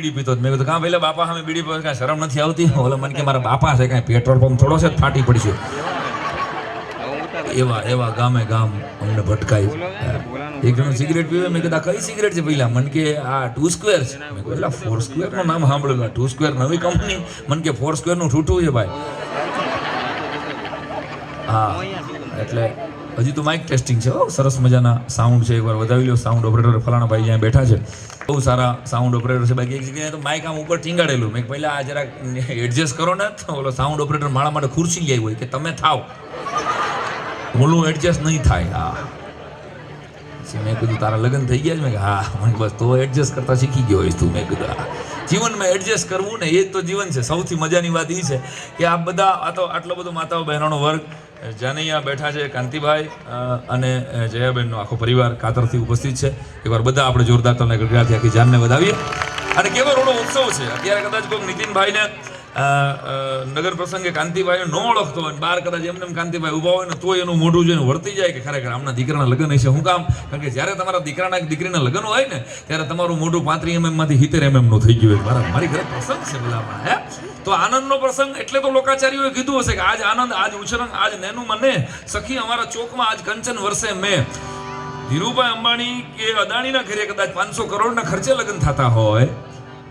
બીડી પીતો. મેં કીધું કાં પેલા બાપા સામે બીડી પીતો કાંઈ શરમ નથી આવતી? ઓલો મને કે મારા બાપા છે, કાંઈ પેટ્રોલ પંપ થોડો છે ફાટી પડશે. એવા એવા ગામે ગામ અમને ભટકાય. એક જણ સિગરેટ પીવે. મેં કીધું કઈ સિગરેટ છે પેલા? મને કે આ 2 સ્ક્વેર છે. મેં કહ્યું એટલે 4 સ્ક્વેર નું નામ સાંભળેલું. 2 સ્ક્વેર નવી કંપની? મને કે 4 સ્ક્વેર નું છૂટું છે ભાઈ. હા એટલે હજી તો માઇક ટેસ્ટિંગ છે. સરસ મજાના સાઉન્ડ છે, એકવાર વધાવી લો. સાઉન્ડ ઓપરેટર ફલાણા ભાઈ જ્યાં બેઠા છે બહુ સારા સાઉન્ડ ઓપરેટર છે. બાકી એક જગ્યાએ તો માઇક આમ ઉપર ટીંગાડેલું. મેં પહેલા આ જરાક એડજસ્ટ કરો ને. તો ઓલો સાઉન્ડ ઓપરેટર મારા માટે ખુરશી લઈ હોય કે તમે થાવ, ઓલું એડજસ્ટ નહીં થાય. હા મેં કીધું તારા લગ્ન થઈ ગયા છે? મેં હા. મને બસ તો એડજસ્ટ કરતા શીખી ગયો હોઈશ તું. મેં કીધું હા, જીવનમાં એડજસ્ટ કરવું ને એ જ તો જીવન છે. સૌથી મજાની વાત એ છે કે આ બધા આ તો આટલો બધો માતાઓ બહેનોનો વર્ગ જાનૈયા બેઠા છે, કાંતિભાઈ અને જયાબેનનો આખો પરિવાર કાતરથી ઉપસ્થિત છે. એકવાર બધા આપણે જોરદાર તમને ગળગળાથી આખી જાનને વધાવીએ. અને કેવો રોડો ઉત્સવ છે. અત્યારે કદાચ કોઈ નીતિનભાઈને નગર પ્રસંગે કાંતિભાઈ ન ઓળખતો હોય, બહાર કદાચ એમને કાંતિભાઈ ઉભા હોય ને તો એનું મોઢું જોઈને વર્તી જાય કે ખરેખર આમના દીકરાના લગ્ન હશે. શું કામ? કારણ કે જ્યારે તમારા દીકરાના દીકરીના લગ્ન હોય ને ત્યારે તમારું મોઢું 35 mm માંથી 70 mm નું થઈ ગયું હોય. મારી ઘરે પ્રસંગ છે બોલામાં. હે તો આનંદનો પ્રસંગ એટલે તો લોકાચાર્યોએ કીધું હશે કે આજ આનંદ, આજ ઉછરંગ, આજ નેનું મને સખી અમારા ચોકમાં આજ કંચન વર્ષે મેં. ધીરુભાઈ અંબાણી કે અદાણીના ઘરે કદાચ 500 કરોડના ખર્ચે લગ્ન થતા હોય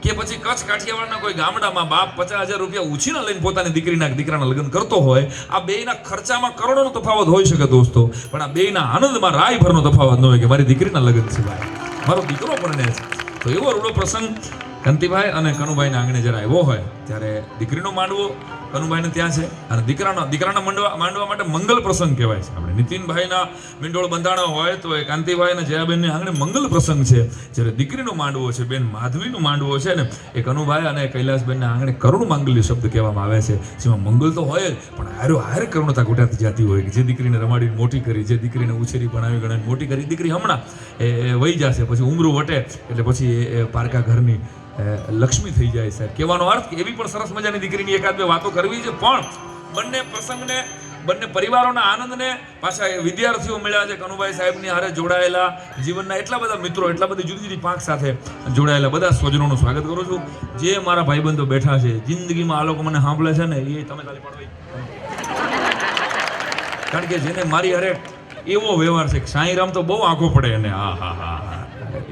કે પછી કચ્છ કાઠિયાવાડના કોઈ ગામડામાં બાપ 50,000 રૂપિયા ઉછીના લઈને પોતાની દીકરાના લગ્ન કરતો હોય, આ બેયના ખર્ચામાં કરોડોનો તફાવત હોઈ શકે દોસ્તો, પણ આ બેયના આનંદમાં રાયભરનો તફાવત ન હોય કે મારી દીકરીના લગ્ન છે ભાઈ, મારો દીકરો પરણે છે. તો એવો રૂડો પ્રસંગ કાંતિભાઈ અને કનુભાઈના આંગણે જ્યારે આવ્યો હોય ત્યારે દીકરીનો માંડવો કનુભાઈને ત્યાં છે અને દીકરાના માંડવા માટે મંગલ પ્રસંગ કહેવાય છે. આપણે નીતિનભાઈના મીંડોળ બંધાણા હોય તો એ કાંતિભાઈ અને જયાબેનને આંગણે મંગલ પ્રસંગ છે. જ્યારે દીકરીનો માંડવો છે, બેન માધવીનો માંડવો છે ને, એ કનુભાઈ અને કૈલાસબેનના આંગણે કરુણ માંગલ્ય શબ્દ કહેવામાં આવે છે. જેમાં મંગલ તો હોય જ પણ હારે કરુણતા ઘૂંટાતી જતી હોય કે જે દીકરીને રમાડીને મોટી કરી, જે દીકરીને ઉછેરી ભણાવી ગણાવી મોટી કરી, દીકરી હમણાં એ વહી જશે, પછી ઉમરું વટે એટલે પછી એ પારકા ઘરની લક્ષ્મી થઈ જાય. સાહેબ કહેવાનો અર્થ એવી પણ સરસ મજાની દીકરીની એકાદ બે વાતો કરવી છે, પણ બંને પ્રસંગને, બંને પરિવારોના આનંદને પાછા વિદ્યાર્થીઓ મળ્યા છે કનુભાઈ સાહેબની હારે જોડાયેલા, જીવનના એટલા બધા મિત્રો, એટલા બધી જુદી જુદી પાંખ સાથે જોડાયેલા બધા સ્વજનોનું સ્વાગત કરું છું. જે મારા ભાઈબંધો બેઠા છે, જિંદગીમાં આ લોકો મને સાંભળે છે ને, એ તમે તાલી પાડવી, કારણ કે જેને મારી હારે એવો વ્યવહાર છે, સાંઈરામ તો બહુ આંખો પડે એને. હા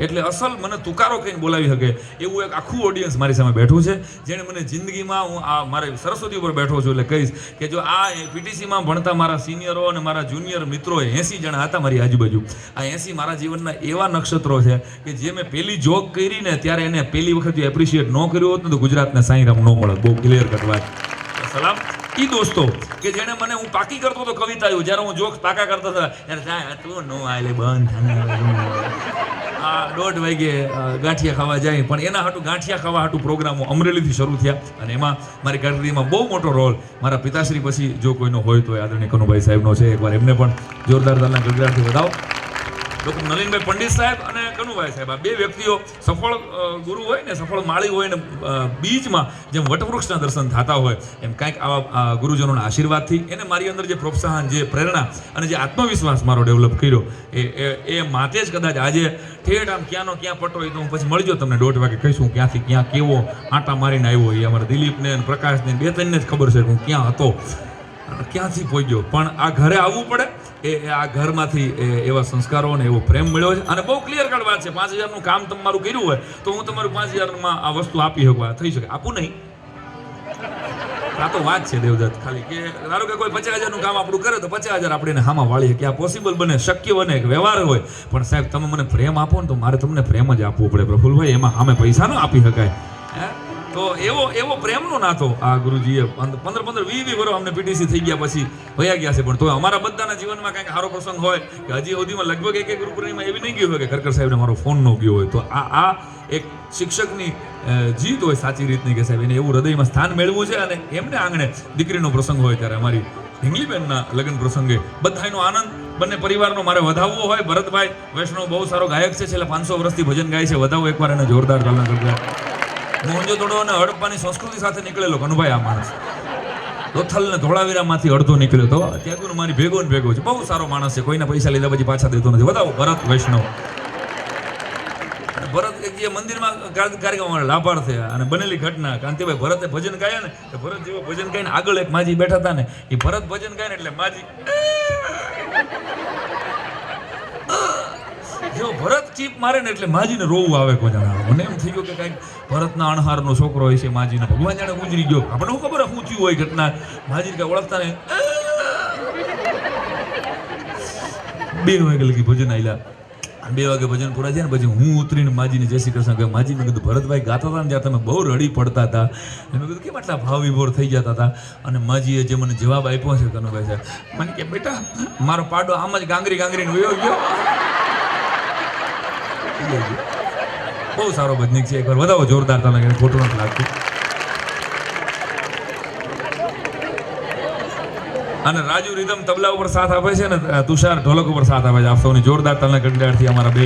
એટલે અસલ મને તુકારો કહીને બોલાવી શકે એવું એક આખું ઓડિયન્સ મારી સામે બેઠું છે, જેણે મને જિંદગીમાં, હું આ મારે સરસ્વતી ઉપર બેઠો છું એટલે કહીશ કે જો આ પીટીસીમાં ભણતા મારા સિનિયરો અને મારા જુનિયર મિત્રો 80 જણા હતા મારી આજુબાજુ, આ 80 મારા જીવનના એવા નક્ષત્રો છે કે જે મેં પહેલી જોગ કરી ને ત્યારે એને પહેલી વખત એપ્રિશિએટ ન કર્યું હોત ને તો ગુજરાતને સાંઈરામ ન મળે. બહુ ક્લિયર કટ વાત. સલામ ઈ દોસ્તો કે જેને મને, હું પાકી કરતો હતો કવિતાઓ, જ્યારે હું જોક્સ પાકા કરતો હતો ત્યારે તું નો આલે બંધ 1:30 વાગે ગાંઠિયા ખાવા જાય, પણ એના હાટું ગાંઠિયા ખાવા હાટું પ્રોગ્રામો અમરેલીથી શરૂ થયા અને એમાં મારી કારકિર્દીમાં બહુ મોટો રોલ મારા પિતાશ્રી પછી જો કોઈનો હોય તો આદરણીય કનુભાઈ સાહેબનો છે. એકવાર એમને પણ જોરદાર તાલના ગળગળાટથી વધાવો. ડૉક્ટર નલિનભાઈ પંડિત સાહેબ અને કનુભાઈ સાહેબ, આ બે વ્યક્તિઓ સફળ ગુરુ હોય ને, સફળ માળી હોય ને, બીજમાં જેમ વટવૃક્ષના દર્શન થતા હોય એમ કાંઈક આવા ગુરુજનોના આશીર્વાદથી એને મારી અંદર જે પ્રોત્સાહન, જે પ્રેરણા અને જે આત્મવિશ્વાસ મારો ડેવલપ કર્યો એ માટે જ કદાચ આજે ઠેઠ આમ ક્યાંનો ક્યાં પટો હોય તો હું પછી મળજો તમને 1:30 વાગે કહીશું ક્યાંથી ક્યાં કેવો આંટા મારીને આવ્યો. એ અમારા દિલીપને અને પ્રકાશને 2-3ને જ ખબર છે હું ક્યાં હતો, ક્યાંથી પહોંચ્યો, પણ આ ઘરે આવવું પડે. એ આ ઘરમાંથી એવા સંસ્કારો અને એવો પ્રેમ મળ્યો છે. અને બહુ ક્લિયર કટ વાત છે, 5,000નું કામ તમારું કર્યું હોય તો હું તમારું 5,000માં આ વસ્તુ આપી શકવા થઈ શકે, આપું નહીં. આ તો વાત છે દેવદત્ત, ખાલી કે ધારો કે કોઈ 50,000નું કામ આપણું કરે તો 50,000 આપણે એને હામાં વાળીએ કે આ પોસિબલ બને, શક્ય બને, એક વ્યવહાર હોય. પણ સાહેબ તમે મને પ્રેમ આપો ને તો મારે તમને પ્રેમ જ આપવો પડે પ્રફુલભાઈ, એમાં સામે પૈસા ન આપી શકાય. તો એવો પ્રેમનો નાતો આ ગુરુજીએ 15-20 વર્ષ અમને પીટીસી થઈ ગયા પછી વયા ગયા છે, પણ તો અમારા બધાના જીવનમાં કંઈક સારો પ્રસંગ હોય કે હજી સુધીમાં લગભગ એક ગુરુ પૂર્ણિમા એવી નહીં ગયું હોય કે ખરખર સાહેબને મારો ફોન ન ગયો હોય. તો આ એક શિક્ષકની જીત હોય સાચી રીતની કે સાહેબ એને એવું હૃદયમાં સ્થાન મેળવવું છે. અને એમને આંગણે દીકરીનો પ્રસંગ હોય ત્યારે અમારી ઢીંગલીબેનના લગ્ન પ્રસંગે બધાનો આનંદ, બંને પરિવારનો મારે વધાવવો હોય. ભરતભાઈ વૈષ્ણવ બહુ સારો ગાયક છે, છેલ્લા 500 વર્ષથી ભજન ગાય છે, વધાવો એકવાર એને જોરદાર તાલના ગળગળાટ. મોહનજોદડો અને હડપ્પાની સંસ્કૃતિ સાથે નીકળેલો કનુભાઈ આ માણસ, લોથલ ને ધોળાવીરામાંથી અડધો નીકળ્યો તો ત્યાં મારી ભેગો ને ભેગો છે. બહુ સારો માણસ છે, કોઈના પૈસા લીધા પછી પાછા દેતો નથી. વધાવો ભરત વૈષ્ણવ. ભરત એક જે મંદિરમાં કાર્યક્રમ લાભાર્થ થયા અને બનેલી ઘટના કાંતિભાઈ ભરતે ભજન ગાયા ને તો ભરત જેવો ભજન ગાઈને આગળ એક માજી બેઠા હતા ને એ ભરત ભજન ગાય ને એટલે માજી જો ભરત ચીપ મારે ને એટલે માજીને રોવું આવે કોઈ જાણે. મને એમ થઈ ગયું કે કઈક ભરતના અણહારનો છોકરો હોય છે માજીને ભગવાન જાણે ગુજરી ગયો. આપણે શું ખબર શું થયું હોય ઘટના. માજીને કઈ ઓળખતા ને 2 વાગે લગી ભજન આયલા. 2 વાગે ભજન પૂરા થયા ને પછી હું ઉતરીને માજીને જય શ્રી કૃષ્ણ કહ્યું. માજી મેં કીધું ભરતભાઈ ગાતા હતા ને જ્યારે તમે બહુ રડી પડતા હતા. મેં કીધું કેમ આટલા ભાવ વિભોર થઈ જતા હતા. અને માજીએ જે મને જવાબ આપ્યો છે કનુભાઈ સાહેબ મને કે બેટા મારો પાડો આમ જ ગાંગરી ગાંગરીને વયો ગયો. બહુ સારો ભજનિક છે. એકવાર વધાવો જોરદાર તમને ખોટું નથી લાગતું. અને રાજુ રીધમ તબલા ઉપર સાથ આપે છે ને તુષાર ઢોલક ઉપર સાથ આપે છે. આપ સૌની જોરદાર તલને કંટાળથી અમારા બે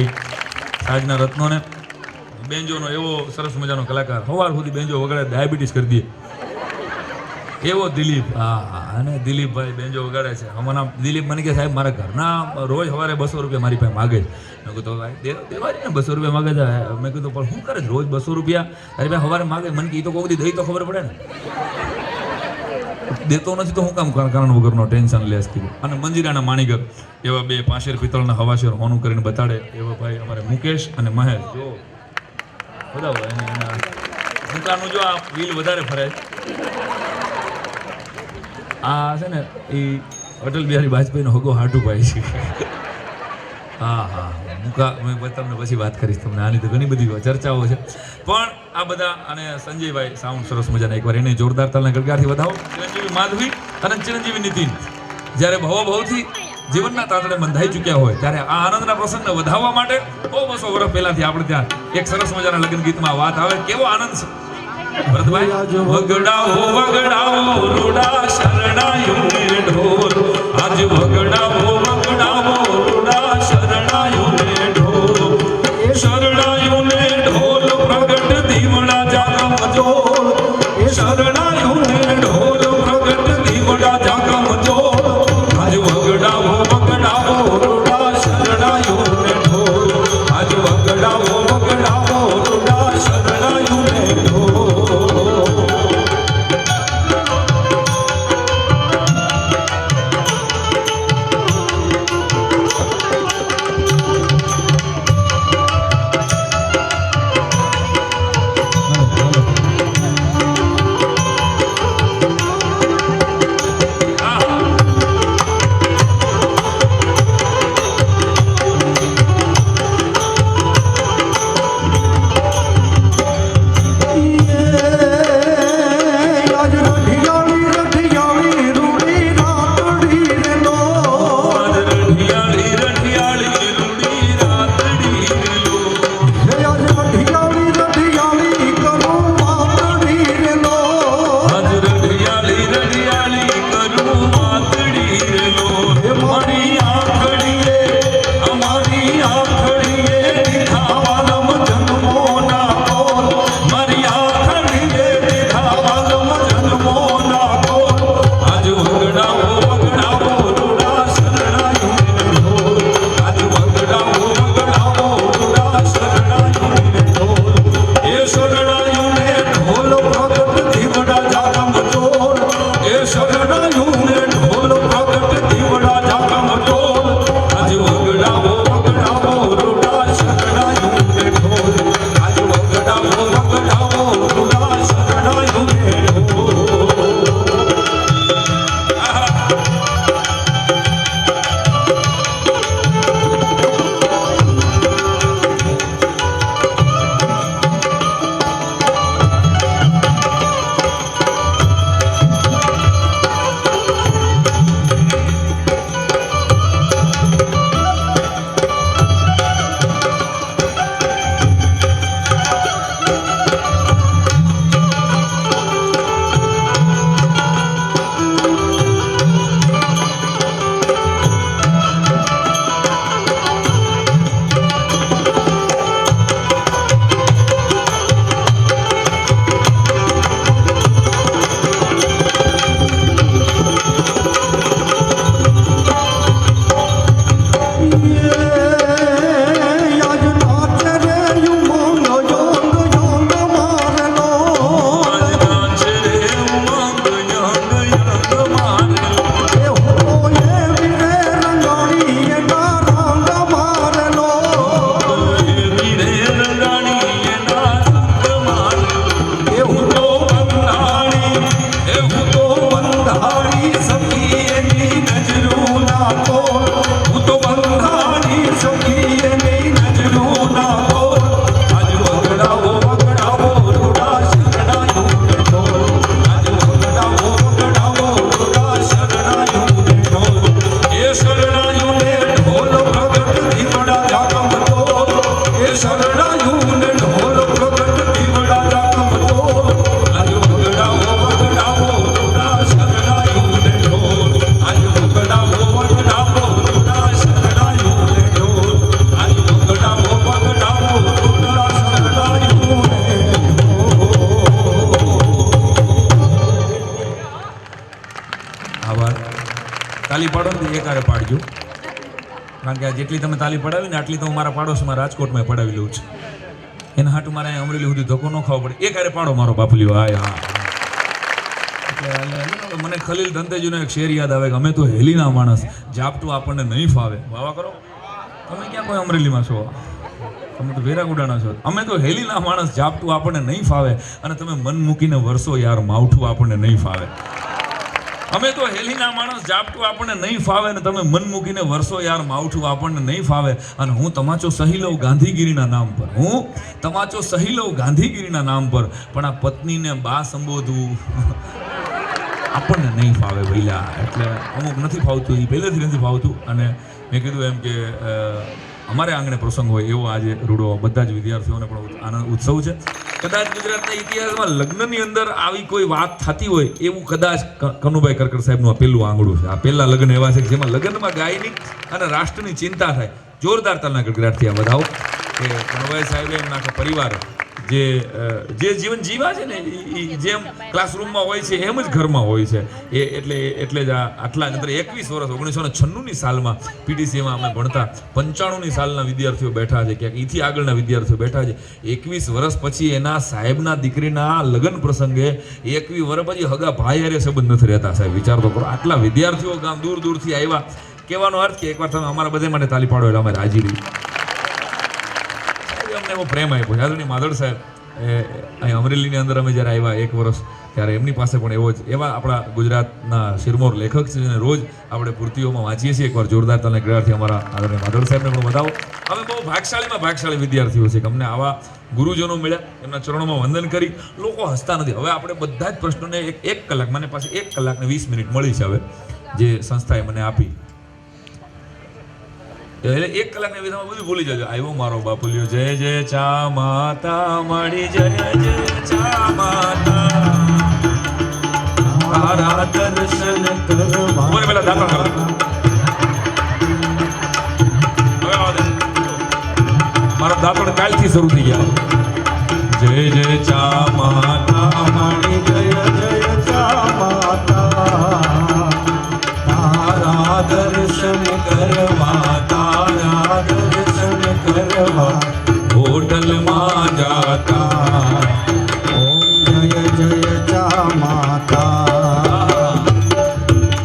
સાજના રત્નોને. બેન્જોનો એવો સરસ મજાનો કલાકાર સવાર સુધી બેન્જો વગાડે ડાયાબિટીસ કરી દે એવો દિલીપ. હા અને દિલીપભાઈ બેન્જો વગાડે છે. હમણાં દિલીપ મને કે સાહેબ મારા ઘરના રોજ સવારે 200 રૂપિયા મારી પાસે માગે છે. મેં કીધું ભાઈ દેવા ને 200 રૂપિયા માગે છે. મેં કીધું પણ શું કરે રોજ 200 રૂપિયા તારી પાસે સવારે માગે. મને કે તો કોઈ દઈ તો ખબર પડે ને. દેતો નથી તો હું કામ કારણ વગરનો ટેન્શન લેસ કીધું. અને મંજીરાના માણીગર એવા 2 5 પિત્તળના હવાશેર હોનું કરીને બતાડે એવા ભાઈ અમારે મુકેશ અને મહેશ. જો બધા એના મુકાનું જો આ વ્હીલ વધારે ફરે. આ છે ને એ અટલ બિહારી વાજપેયીનો હગો હાટુભાઈ છે. હા મુકા મેં તમને પછી વાત કરીશ. તમને આની તો ઘણી બધી ચર્ચાઓ છે પણ આ બધા અને સંજયભાઈ સાઉન્ડ સરસ મજાના એકવાર એને જોરદાર તાલના ગળગારથી વધાવો. ચિરંજીવી માધવી અને ચિરંજીવી નીતિન જ્યારે ભવથી જીવનના તાતડે બંધાઈ ચૂક્યા હોય ત્યારે આ આનંદના પ્રસંગને વધાવવા માટે બહુ 200 વર્ષ પહેલાથી આપણે ત્યાં એક સરસ મજાના લગ્ન ગીતમાં વાત આવે. કેવો આનંદ છે ભરતભાઈ. વગડાવો વગડાવો રૂડા શરણાયો ને ઢોલ આજ વગડાવો વગડાવો રૂડા શરણાયો ને ઢોલ શરણાયો ને ઢોલ પ્રગટ દીવડા જાગમ જોલ શરણાયો ને ઢોલ પ્રગટ દીવડા જાગમ જોલ આજ વગડાવો વગડાવો રૂડા શરણાયો ને ઢોલ આજ વગડાવો વગડાવો રૂડા શરણાયો ને ઢોલ. તાલી પાડો ને એક હારે પાડજો, કારણ કે આ જેટલી તમે તાલી પડાવી ને આટલી તો હું મારા પાડોશમાં રાજકોટમાં પડાવી લઉં છું. એના હાટું મારે અમરેલી સુધી ધક્કો ન ખાવો પડે. એક હારે પાડો મારો બાપલીઓ. હા એટલે મને ખલીલ ધંતેજીનો એક શેર યાદ આવે કે અમે તો હેલીના માણસ, જાપટું આપણને નહીં ફાવે. વાવા કરો, તમે ક્યાં કોઈ અમરેલીમાં છો? તમે તો વેરાગુડાના છો. અમે તો હેલીના માણસ, જાપટું આપણને નહીં ફાવે, અને તમે મન મૂકીને વરસો યાર, માવઠું આપણને નહીં ફાવે. અમે તો હેલીના માણસ, જાપટું આપણને નહીં ફાવે, અને તમે મન મૂકીને વરસો યાર, માવઠું આપણને નહીં ફાવે. અને હું તમાચો સહી લઉં ગાંધીગીરીના નામ પર, હું તમાચો સહી લઉં ગાંધીગીરીના નામ પર, પણ આ પત્નીને બા સંબોધવું આપણને નહીં ફાવે ભઈલા. એટલે અમુક નથી ફાવતું, એ પહેલેથી નથી ફાવતું. અને મેં કીધું એમ કે અમારે આંગણે પ્રસંગ હોય એવો આજે રૂડો બધા જ વિદ્યાર્થીઓને પણ આનંદ ઉત્સવ છે. કદાચ ગુજરાતના ઇતિહાસમાં લગ્નની અંદર આવી કોઈ વાત થતી હોય એવું કદાચ કનુભાઈ કરકર સાહેબનું આ પહેલું આંગણું છે. આ પહેલા લગ્ન એવા છે જેમાં લગ્નમાં ગાયની અને રાષ્ટ્રની ચિંતા થાય. જોરદાર તાલના ગડગડાટથી આ બધાઓ કે કનુભાઈ સાહેબે એમના આખા પરિવાર જે જીવન જીવા છે ને એ જેમ ક્લાસરૂમમાં હોય છે એમ જ ઘરમાં હોય છે. એટલે જ આટલા અંદર 21 વર્ષ 1996ની સાલમાં પીટીસીમાં અમે ભણતા 95ની સાલના વિદ્યાર્થીઓ બેઠા છે, ક્યાંક એથી આગળના વિદ્યાર્થીઓ બેઠા છે. 21 વર્ષ પછી એના સાહેબના દીકરીના લગ્ન પ્રસંગે 21 વર્ષ પછી હગા ભાઈ હારે સંબંધ નથી રહેતા. સાહેબ વિચાર તો કરો, આટલા વિદ્યાર્થીઓ ગામ દૂર દૂરથી આવ્યા. કહેવાનો અર્થ કે એકવાર તમે અમારા બધા માટે તાલી પાડો એટલે અમે રાજી રહી. એવો પ્રેમ આપ્યો. યાદની માધડ સાહેબ અહીં અમરેલીની અંદર અમે જ્યારે આવ્યા 1 વર્ષ, ત્યારે એમની પાસે પણ એવા આપણા ગુજરાતના શિરમોર લેખક છે જેને રોજ આપણે પૂર્તિઓમાં વાંચીએ છીએ. એકવાર જોરદાર તાલના ગડગડાટથી અમારા આદરણીય માધડ સાહેબને પણ વધાવો. અમે બહુ ભાગશાળી વિદ્યાર્થીઓ છે કે અમને આવા ગુરુજનો મળ્યા, એમના ચરણોમાં વંદન કરી. લોકો હસતા નથી. હવે આપણે બધા જ પ્રશ્નોને એક કલાક, મને પાસે 1 કલાક ને 20 મિનિટ મળી છે હવે જે સંસ્થાએ મને આપી. એટલે 1 કલાકની વિધામાં બધું ભૂલી જજો. આવ્યો મારો બાપુલિયો, જય જય ચા માતા મળી, જય જય ચા માતા, તારા દર્શન કરવા. બોલે પેલા દાતા કરો. હવે આવો દે. મારો દાતણ કાલથી શરૂ થઈ ગયા. જય જય ચા માતા મળી, જય જય ચા માતા, તારા દર્શન કરવા, તારા દર્શન કરવા હોટલમાં જાતા. ઓમ જય જય ચા માતા,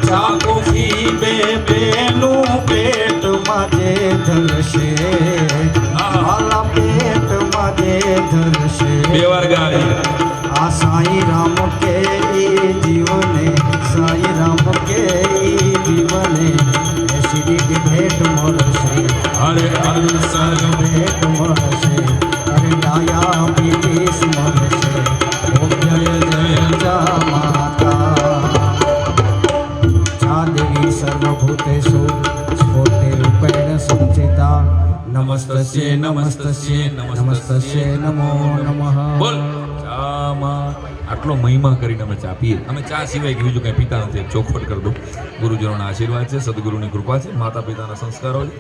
ચા કોફી બેનું પેટમાં જે ધરશે, મારા પેટમાં જે ધરશે. 2 વાર ગાય. આ સાઈ રામ કે જીવને, સાઈ રામ કે જીવને એસિડિટી ભેટ મળશે, અરે અલ્સર ભેટ મળશે, અરે ડાયાબિટીસ મળશે. ઓમ જય જય ચા માતા, ચા દેવી સર્વભૂતેષુ સ્ફૂર્તિરૂપેણ સંસ્થિતા. નમસ્તસ્ય નમસ્તસ્ય નમસ્તસ્ય નમો નમઃ. બોલ ચામાં આટલો મહિમા કરીને અમે ચા પીએ. અમે ચા સિવાય કે બીજું કંઈ પીતા નથી. ચોખવટ કરી દઉં. ગુરુજનોના આશીર્વાદ છે, સદગુરુની કૃપા છે, માતા પિતાના સંસ્કારો છે.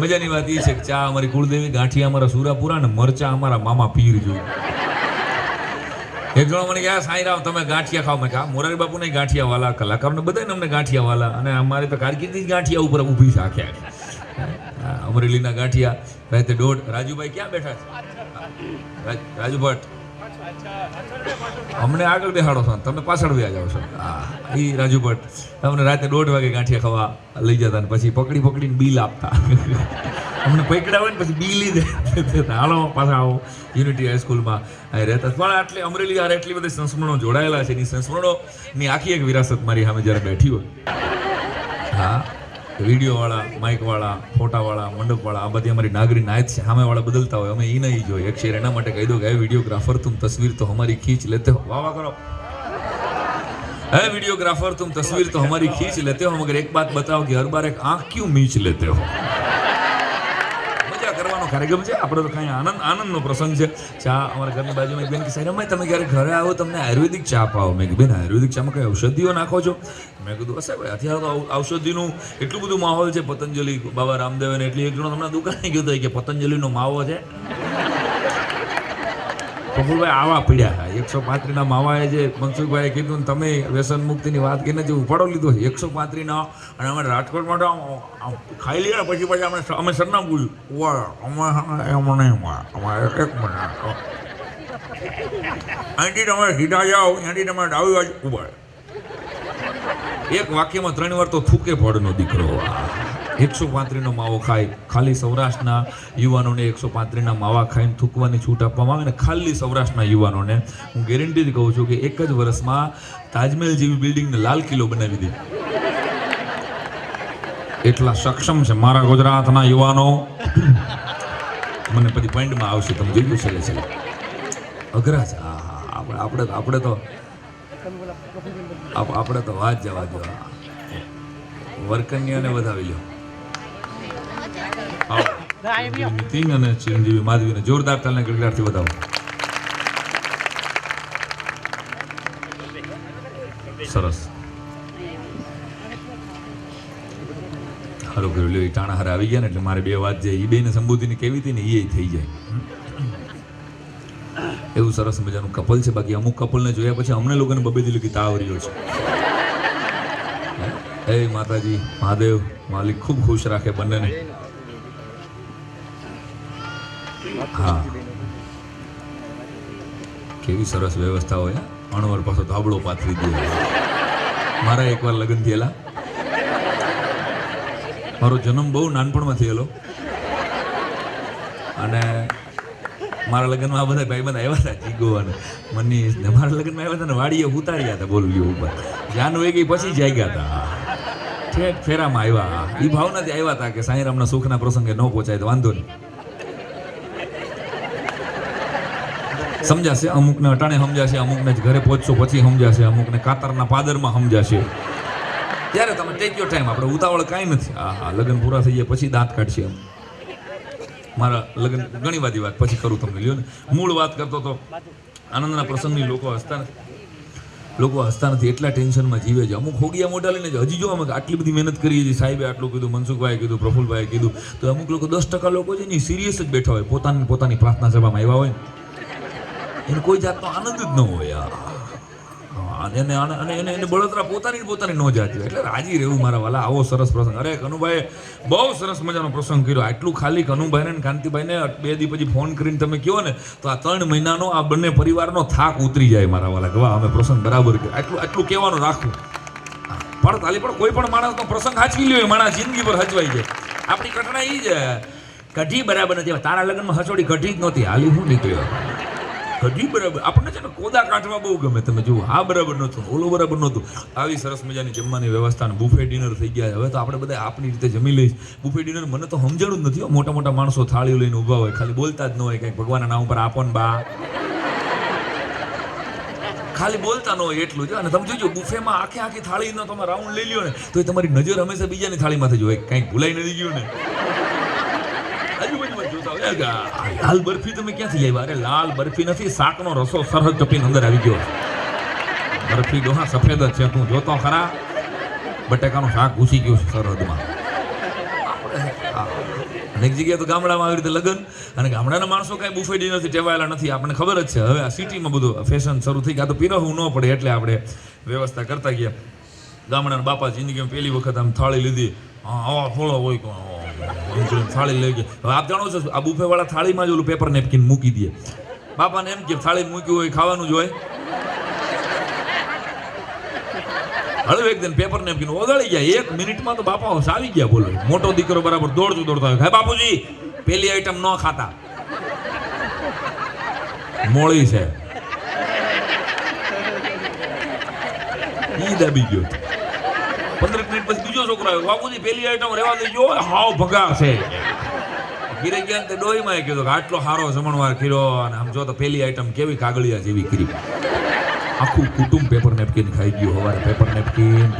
મજાની વાત એ છે કે ચા અમારી કુળદેવી, ગાંઠિયા અમારા સુરાપુરા, અને મરચા અમારા મામા પીર જોઈએ. એક જણો મને કહે, સાંઈરામ તમે ગાંઠિયા ખાવ. મેં કહા મોરારી બાપુ નહીં ગાંઠિયા વાલા, કલાકારને બધાને અમને ગાંઠિયા વાલા, અને અમારે તો કારકિર્દી જ ગાંઠિયા ઉપર ઊભી છે આખે આખી. અમરેલીના ગાંઠિયા રાતે 1:30. રાજુભાઈ ક્યાં બેઠા છે? રાજુ ભટ્ટ, અમને આગળ બેહાડો છો, તમે પાછળ વ્યા જાઓ છો. હા, એ રાજુ ભટ્ટ અમને રાતે 1:30 વાગે ગાંઠિયા ખાવા લઈ જતા, ને પછી પકડીને બિલ આપતા. અમને પકડ્યા હોય ને પછી બિલ દેતા. હાલો પાછા આવો. યુનિટી હાઈસ્કૂલમાં રહેતા. પણ આટલી અમરેલી યાર એટલી બધી સંસ્મરણો જોડાયેલા છે. એની સંસ્મરણોની આખી એક વિરાસત મારી સામે જ્યારે બેઠી હોય, હા, વિડીયોવાળા, માઇકવાળા, ફોટાવાળા, મંડપવાળા, આ બધી અમારી નાગરી નાયત છે. સામેવાળા બદલતા હોય, અમે એ નહીં જોઈએ. એક શેર એના માટે કહી દો કે વિડીયોગ્રાફર તુમ તસવીર તો હમારી ખીંચ લેતે હો. વાહ વાહ કરો. है वीडियोग्राफर तुम तस्वीर तो हमारी खींच लेते हो, मगर एक बात बताओ कि हर बार एक आंख क्यों मींच लेते हो? मजा करवानो कार्यक्रम છે આપણો તો કાંઈ આનંદનો પ્રસંગ છે. ચા અમારા ઘરની બાજુમાં એક બેન કે સાહેબ તમે ક્યારે ઘરે આવો તમને આયુર્વેદિક ચા પાવો. મેં કીધું બેન આયુર્વેદિક ચામાં કઈ ઔષધિઓ નાખો છો? મેં કીધું હશે ભાઈ અત્યારે તો ઔષધિનું એટલું બધું માહોલ છે. પતંજલિ બાબા રામદેવ ને એટલી એક જણો તમને દુકાને ગયો હતો કે પતંજલિનો માવો છે. પ્રફુલભાઈ આવા પીડ્યા 135 માવાએ જે મનસુખભાઈએ કીધું ને તમે વ્યસન મુક્તિની વાત કરીને જે ઉપાડો લીધો 135 અને અમે રાજકોટમાં ખાઈ લઈએ પછી અમે સરનામ પૂછ્યું અમારે એક મિનિટ અહીંથી તમે સીધા જાઓ અહીંથી તમે ડાબી બાજુ ઉભા એક વાક્યમાં 3 વાર તો થૂકે પડનો દીકરો 135 માવો ખાય ખાલી સૌરાષ્ટ્રના યુવાનોને 135 માવા ખાઈને થૂકવાની છૂટ આપવામાં આવે ને ખાલી સૌરાષ્ટ્રના યુવાનોને હું ગેરંટીથી કહું છું કે એક જ વર્ષમાં તાજમહેલ જેવી બિલ્ડિંગને લાલ કિલ્લો બનાવી દે એટલા સક્ષમ છે મારા ગુજરાતના યુવાનો મને પછી પોઈન્ટમાં આવશે તમે જોયું છે અઘરા છે આપણે તો વાત જવા દો વર્કન્યાને વધાવી લો નીતિન અને ચિરંજીવી માધવીને જોરદાર તાલના ગડગડાટથી વધાવો સરસ સારું કર્યું લ્યો એ ટાણા હારે આવી ગયા ને એટલે મારે બે વાત જે એ બેને સંબોધીને કેવી હતી ને એ થઈ જાય એવું સરસ મજાનું કપલ છે બાકી અમુક કપલને જોયા પછી અમને લોકોને બબે દિલ કી તાવ રહ્યો છે હે માતાજી મહાદેવ માલિક ખૂબ ખુશ રાખે બંનેને હા કેવી સરસ વ્યવસ્થા હોય અણવર પાછો ધાબળો પાથરી દે મારા એકવાર લગ્ન થયેલા મારો જન્મ બહુ નાનપણમાં થયેલો અને મારા લગ્નમાં આ બધા ભાઈબંધ આવ્યા હતા જીગો અને મનીષ ને મારા લગ્નમાં આવ્યા હતા ને વાડીએ ઉતાર્યા હતા બોલ્યું ઉપર જાન વહી ગઈ પછી જાગ્યા હતા ઠેક ફેરામાં આવ્યા એ ભાવનાથી આવ્યા હતા કે સાંઈરામના સુખના પ્રસંગે ન પહોંચાય તો વાંધો નહીં સમજાશે અમુકને અટાણે સમજાશે અમુકને ઘરે પહોંચશો પછી સમજાશે અમુકને કાતરના પાદરમાં સમજાશે ત્યારે તમે ટેક યોર ટાઈમ આપણે ઉતાવળ કાંઈ નથી હા લગ્ન પૂરા થઈ જાય પછી દાંત કાઢશે એમ મારા લગ્ન ઘણી બધી વાત પછી કરું તમને લ્યો ને મૂળ વાત કરતો તો આનંદના પ્રસંગની લોકો હસતા નથી એટલા ટેન્શનમાં જીવે છે અમુક હોગિયા મોઢા લઈને હજી જો અમે આટલી બધી મહેનત કરીએ છીએ સાહેબે આટલું કીધું મનસુખભાઈએ કીધું પ્રફુલભાઈએ કીધું તો અમુક લોકો 10% લોકો છે ને સિરિયસ જ બેઠા હોય પોતાની પ્રાર્થના સભામાં આવ્યા હોય એને કોઈ જાતનો આનંદ જ ન હોય એને બળતરા પોતાની ન જાતી એટલે રાજી રહેવું મારા વાલા આવો સરસ પ્રસંગ અરે કનુભાઈએ બહુ સરસ મજાનો પ્રસંગ કર્યો આટલું ખાલી કનુભાઈને ને કાંતિભાઈને 2 દી પછી ફોન કરીને તમે કહો ને તો આ 3 મહિનાનો આ બંને પરિવારનો થાક ઉતરી જાય મારા વાલા ગવા અમે પ્રસંગ બરાબર કર્યો આટલું કહેવાનું રાખવું પણ તાલી પણ કોઈ પણ માણસનો પ્રસંગ હાચવી લ્યો માણસ જિંદગી પર હચવાઈ જાય આપણી કઠણા એ જ કઢી બરાબર નથી તારા લગ્નમાં હસોડી કઢી જ નહોતી હાલી હું નીકળ્યો કઢી બરાબર આપણને છે ને કોદા કાઢવા બહુ ગમે તમે જુઓ આ બરાબર નહોતું ઓલો બરાબર નહોતું આવી સરસ મજાની જમવાની વ્યવસ્થા બુફે ડિનર થઈ ગયા હવે તો આપણે બધા આપણી રીતે જમી લઈશ બુફે ડિનર મને તો સમજાણું જ નથી મોટા મોટા માણસો થાળીઓ લઈને ઊભા હોય ખાલી બોલતા જ ન હોય કંઈક ભગવાનના નામ ઉપર આપો ને બા ખાલી બોલતા ન હોય એટલું જ અને તમે જોજો બુફેમાં આખી થાળીનો તમે રાઉન્ડ લઈ લ્યો ને તો એ તમારી નજર હંમેશા બીજાની થાળીમાંથી જ હોય કંઈક ભૂલાઈ નથી ગયું ને લાલ બરફી તમે ક્યાંથી લેવા અરે લાલ બરફી નથી શાકનો રસો સરહદ ટપીને અંદર આવી ગયો બરફી ડોહા સફેદ જ છે તું જોતો ખરા બટેકાનું શાક ઘૂસી ગયું છે સરહદમાં અનેક જગ્યાએ તો ગામડામાં આવી રીતે લગ્ન અને ગામડાના માણસો કાંઈ બુફે ડિનરથી ટેવાયેલા નથી આપણને ખબર જ છે હવે આ સિટીમાં બધું ફેશન શરૂ થઈ ગયા તો પીરવવું ન પડે એટલે આપણે વ્યવસ્થા કરતા ગયા ગામડાના બાપા જિંદગીમાં પહેલી વખત આમ થાળી લીધી હા થોડો હોય થાળી લઈ ગયા હવે આપ જાણો છો આ બુફે વાળા થાળીમાં જ ઓલું પેપર નેપકિન મૂકી દે બાપાને એમ કે થાળી મૂક્યું હોય ખાવાનું જ હોય હળવે એકદમ પેપર નેપકિન ઓગાળી ગયા 1 મિનિટમાં તો બાપા આવી ગયા બોલો મોટો દીકરો બરાબર દોડતો હોય હે બાપુજી પેલી આઈટમ ન ખાતા મોળી છે ઈ દાબી ગયો 15 મિનિટ પછી બીજો છોકરો આવ્યો બાપુજી પેલી આઈટમ રહેવા દેજો હાવ ભગા છે ગીરે ગયા તે ડોહીમાં કીધું કે આટલો સારો જમણવાર કર્યો અને આમ જો તો પેલી આઈટમ કેવી કાગળિયા જેવી કરી આખું કુટુંબ પેપર નેપકિન ખાઈ ગયું સવારે પેપર નેપકિન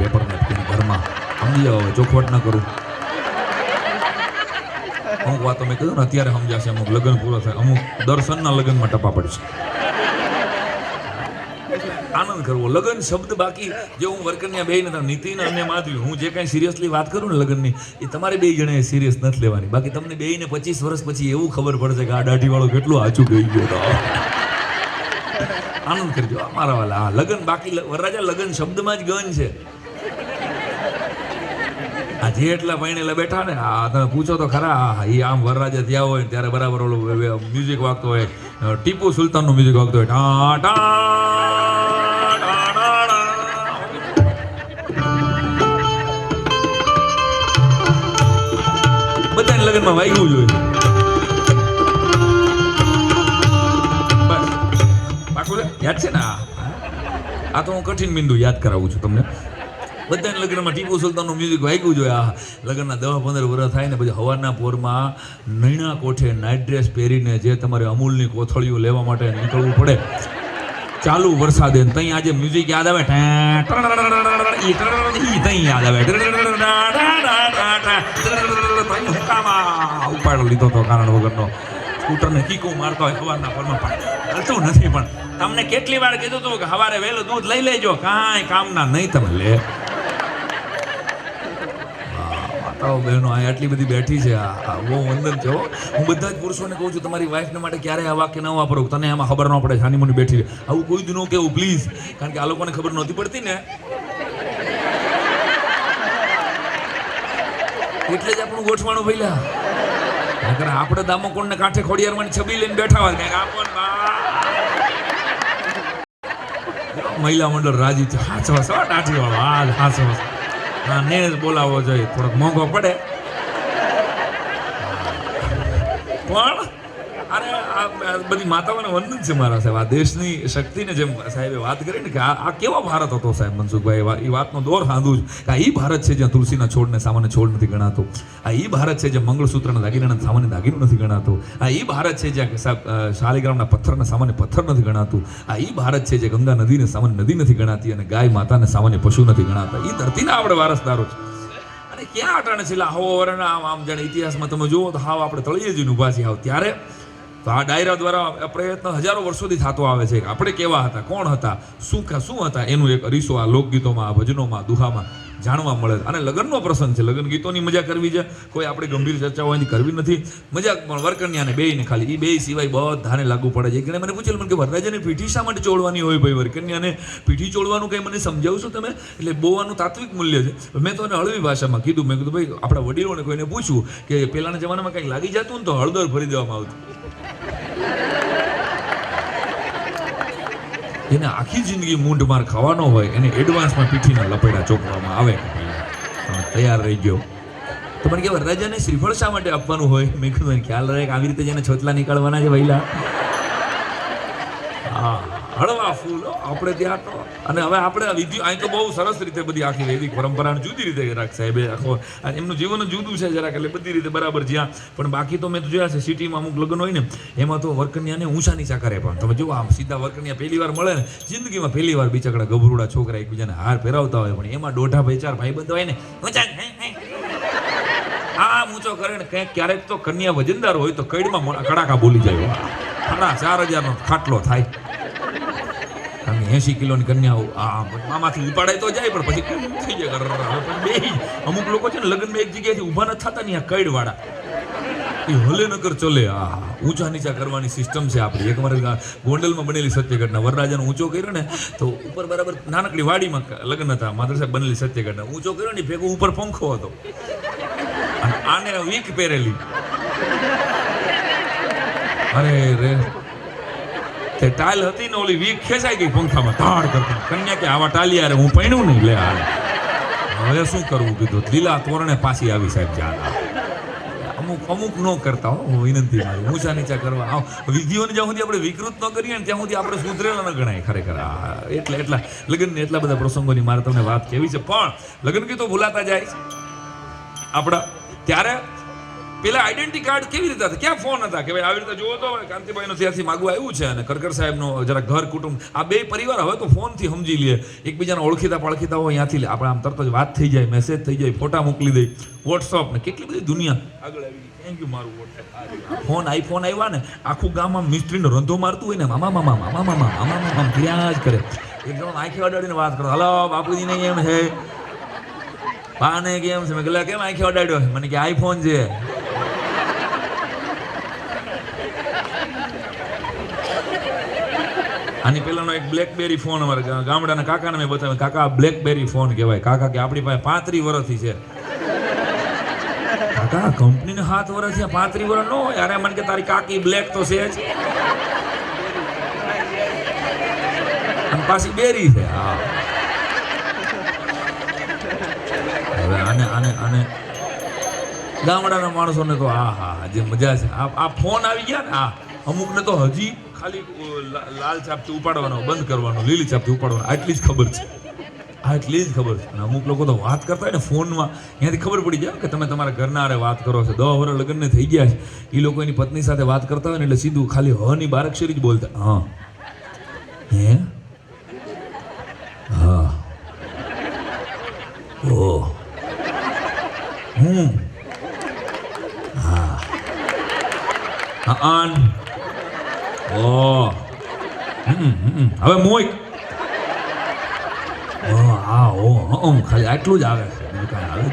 ઘરમાં સમજી જાઓ ચોખવટ ન કરું અમુક વાતો મેં કીધું ને અત્યારે સમજાશે અમુક લગ્ન પૂરો થાય અમુક દર્શનના લગ્નમાં ટપા પડશે આનંદ કરવો લગ્ન શબ્દ બાકી જે હું વર્કરની બે ને નીતિન અને માધવી હું જે કાંઈ સિરિયસલી વાત કરું ને લગ્નની એ તમારે બે જણાએ સિરિયસ નથી લેવાની બાકી તમને બેને 25 વર્ષ પછી એવું ખબર પડશે કે આ દાઢી વાળો કેટલું આચું ગઈ ગયો હતો આનંદ કરજો મારા વાલા. હા, લગન બાકી વરરાજા લગન શબ્દમાં જ ગન છે. આ જે એટલા ભાઈને બેઠા ને, આ તમે પૂછો તો ખરા, એ આમ વરરાજા ત્યાં હોય ત્યારે બરાબર ઓલું મ્યુઝિક વાગતો હોય, ટીપુ સુલતાનનું મ્યુઝિક વાગતો હોય, ટા ટા ટા ટા ટા. બધાને લગનમાં વાગ્યું જોઈએ. બસ પાકું યાદ છે ને? આ તો હું કઠિન બિંદુ યાદ કરાવું છું તમને. બધાને લગ્નમાં ટીપુ સુલતાનનું મ્યુઝિક વાગ્યું જોઈએ. આ લગ્નના 10-15 વર્ષ થાય ને પછી હવારના પોરમાં નૈણા કોઠે નાઇટ ડ્રેસ પહેરીને જે તમારે અમૂલની કોથળીઓ લેવા માટે નીકળવું પડે, ચાલુ વરસાદે તઈ આજે મ્યુઝિક યાદ આવે, તઈ યાદ આવે, ઉપાડો લીધો તો કારણ વગરનો, સ્કૂટરને કીકો મારતો હોય સવારના પોરમાં, હાલતું નથી. પણ તમને કેટલી વાર કીધું હતું કે સવારે વહેલું દૂધ લઈ લેજો, કાંઈ કામના નહીં તમે લે. બહેનો આ આટલી બધી બેઠી છે, આ બહુ વંદન છે. હું બધા જ પુરુષોને કહું છું, તમારી વાઈફને માટે ક્યારે આ વાક્ય ન વાપરો, તને એમાં ખબર ન પડે છાની મુની બેઠી. આવું કોઈ જ ન કહેવું પ્લીઝ, કારણ કે આ લોકોને ખબર નહોતી પડતી ને, એટલે જ આપણું ગોઠવાણું ભઈલા. આપણે દામોકોણને કાંઠે ખોડિયારમાં છબી લઈને બેઠા હોય, મહિલા મંડળ રાજી છે. હાચવા ટાટી વાળો હાચવા, હા ને જ બોલાવવો જોઈએ, થોડોક મોંઘો પડે પણ અરે આ બધી માતાઓને વંદન છે મારા સાહેબ. આ દેશની શક્તિને જેમ સાહેબે વાત કરી ને કે આ કેવો ભારત હતો સાહેબ મનસુખભાઈ, એ વાતનો દોર ખાંધું જ કે આ એ ભારત છે જ્યાં તુલસીના છોડને સામાન્ય છોડ નથી ગણાતો. આ એ ભારત છે જ્યાં મંગળસૂત્રના દાગીનાને સામાન્ય દાગીનો નથી ગણાતો. આ એ ભારત છે જ્યાં સાહેબ શાલિગ્રામના પથ્થરને સામાન્ય પથ્થર નથી ગણાતું. આ એ ભારત છે જે ગંગા નદીને સામાન્ય નદી નથી ગણાતી અને ગાય માતાને સામાન્ય પશુ નથી ગણાતા. એ ધરતીના આપણે વારસદારો છે. અને ક્યાં અટાણે છે હવો વરના આમ જાણે ઇતિહાસમાં તમે જુઓ તો હાવ આપણે તળિયે જઈને ઊભા છીએ હાવ. ત્યારે તો આ ડાયરા દ્વારા પ્રયત્ન હજારો વર્ષોથી થતો આવે છે કે આપણે કેવા હતા, કોણ હતા, શું હતા, એનું એક અરીસો આ લોકગીતોમાં, આ ભજનોમાં, દુહામાં જાણવા મળે. અને લગ્નનો પ્રસંગ છે, લગ્ન ગીતોની મજા કરવી છે, કોઈ આપણે ગંભીર ચર્ચાઓ એની કરવી નથી. મજાક પણ વરકન્યાને બેયને ખાલી, એ બે સિવાય બધાને લાગુ પડે છે. મને પૂછેલું કે વરરાજાને પીઠી શા માટે ચોળવાની હોય ભાઈ, વરકન્યાને પીઠી ચોળવાનું કંઈ મને સમજાવશો તમે? એટલે બોવાનું તાત્વિક મૂલ્ય છે. મેં તો એને હળવી ભાષામાં કીધું, મેં કીધું ભાઈ આપણા વડીલોને કોઈને પૂછ્યું કે પહેલાના જમાનામાં કંઈક લાગી જતું ને તો હળદર ભરી દેવામાં આવતું. એને આખી જિંદગી મૂંઢ માર ખાવાનો હોય એને એડવાન્સમાં પીઠીના લપેડા ચોપવામાં આવે. તમે તૈયાર રહી ગયો તો મને કે વરરાજાને શ્રીફળ શા માટે આપવાનું હોય? મેં કીધું ખ્યાલ રહે કે આવી રીતે જેને છોતલા નીકળવાના છે વહેલા. હા, હળવા ફૂલ આપણે ત્યાં તો. અને હવે આપણે વિધિ અહીં તો બહુ સરસ રીતે બધી આખી વૈદિક પરંપરાને જુદી રીતે જરાક સાહેબે આખો એમનું જીવન જુદું છે જરાક, એટલે બધી રીતે બરાબર જ્યાં. પણ બાકી તો મેં તો જોયા છે સિટીમાં અમુક લગ્ન હોય ને એમાં તો વરકન્યાને ઊંચા નીચા કરે. પણ તમે જુઓ આમ સીધા વરકન્યા પહેલી વાર મળે ને જિંદગીમાં પહેલી વાર બિચારા ગભરૂડા છોકરા એકબીજાને હાર પહેરાવતા હોય, પણ એમાં દોઢા ભાઈ ચાર ભાઈ બંધ હોય ને ઊંચા આ ઊંચો કરે ને ક્યારેક તો કન્યા વજનદાર હોય તો કઈડમાં કડાકા બોલી જાય, 4,500 ખાટલો થાય. 80 કિલોની કન્યા મામાથી ઉપાડાય તો જાય પણ પછી થઈ જાય. બે અમુક લોકો છે ને લગ્નમાં એક જગ્યાએથી ઊભા નથી થતા ને આ કઈડ વાળા એ હલે નગર ચલે. ઊંચા નીચા કરવાની સિસ્ટમ છે આપણી. એક અમારે ગોંડલમાં બનેલી સત્ય ઘટના, વરરાજાનો ઊંચો કર્યો ને તો ઉપર બરાબર નાનકડી વાડીમાં લગ્ન હતા, માધર સાહેબ બનેલી સત્ય ઘટના. ઊંચો કર્યો ને ભેગો ઉપર પંખો હતો અને આને વીક પહેરેલી. અરે રે તે ટાલ હતી ને ઓલી વીક ખેંચાઈ ગઈ પંખામાં ધાડ કરતી. કન્યા કે આવા ટાલી યાર હું પૈણું નહીં લે હાલ હવે શું કરવું કીધું. લીલા તોરણે પાછી આવી સાહેબ જાન. અમુક ન કરતા હો, વિનંતી મારી ઊંચા નીચા કરવા વિધિઓને જ્યાં સુધી આપણે વિકૃત ન કરીએ ને ત્યાં સુધી આપણે સુધરેલા ન ગણાય ખરેખર. એટલા લગ્નને એટલા બધા પ્રસંગોની મારે તમને વાત કેવી છે. પણ લગ્ન ગીતો ભૂલાતા જાય આપણા. ત્યારે પેલા આઈડેન્ટિટી કાર્ડ કેવી રીતે હતા, ક્યાં ફોન હતા કે ભાઈ આવી રીતે જોવો તો કાંતિભાઈનો ત્યાંથી માગવા આવ્યું છે અને ખરખર સાહેબનો જરા ઘર કુટુંબ આ બે પરિવાર હવે તો ફોનથી સમજી લે, એકબીજાને ઓળખીતા પાળખીતા હોય ત્યાંથી આપણે આમ તરત જ વાત થઈ જાય, મેસેજ થઈ જાય, ફોટા મોકલી દઈ, વોટ્સઅપ ને કેટલી બધી દુનિયા આગળ આવી ગઈ. થેન્ક યુ મારું વોટ્સઅપ. ફોન આઈફોન આવ્યા ને આખું ગામ આમ મિસ્ત્રીનો રંધો મારતું હોય ને મામા મામા મામા મામા મામા મામા ક્યાં જ કરે. એકદમ આંખી અડાડીને વાત કરો, હલો બાપુજીને કેમ છે, બાને કેમ છે, મેં કહેલા કેમ આંખી અડાડ્યો, મને કે આઈફોન છે. આની પહેલાનો એક બ્લેકબેરી ફોન અમારા ગામડાના કાકાને મેં બતાવ્યો, કાકા આ બ્લેકબેરી ફોન કહેવાય. કાકા કે આપણી પાસે 35 વર્ષથી છે. કાકા કંપનીને 7 વર્ષ થયા, 35 વર્ષ નો હોય. અરે મને કે તારી કાકી બ્લેક તો છે જ, અને પાછી બેરી છે. હા હવે આને ગામડાના માણસોને તો હા જે મજા છે. આ ફોન આવી ગયા ને, અમુકને તો હજી ખાલી લાલ ચાપથી ઉપાડવાનો, બંધ કરવાનો, લીલી ચાપથી ઉપાડવાનો, આટલી જ ખબર છે. આટલી જ ખબર છે. અને અમુક લોકો તો વાત કરતા હોય ને ફોનમાં, ત્યાંથી ખબર પડી જાય કે તમે તમારા ઘરના હારે વાત કરો છો. 10 વર્ષ લગ્નને થઈ ગયા છે, એ લોકો એની પત્ની સાથે વાત કરતા હોય ને એટલે સીધું ખાલી હની બારાક્ષરી જ બોલતા. હા હે હા ઓ આન ઓ હવે મોય ઓ હા ઓ ખાલી આટલું જ આવે છે, કાંઈ આવે.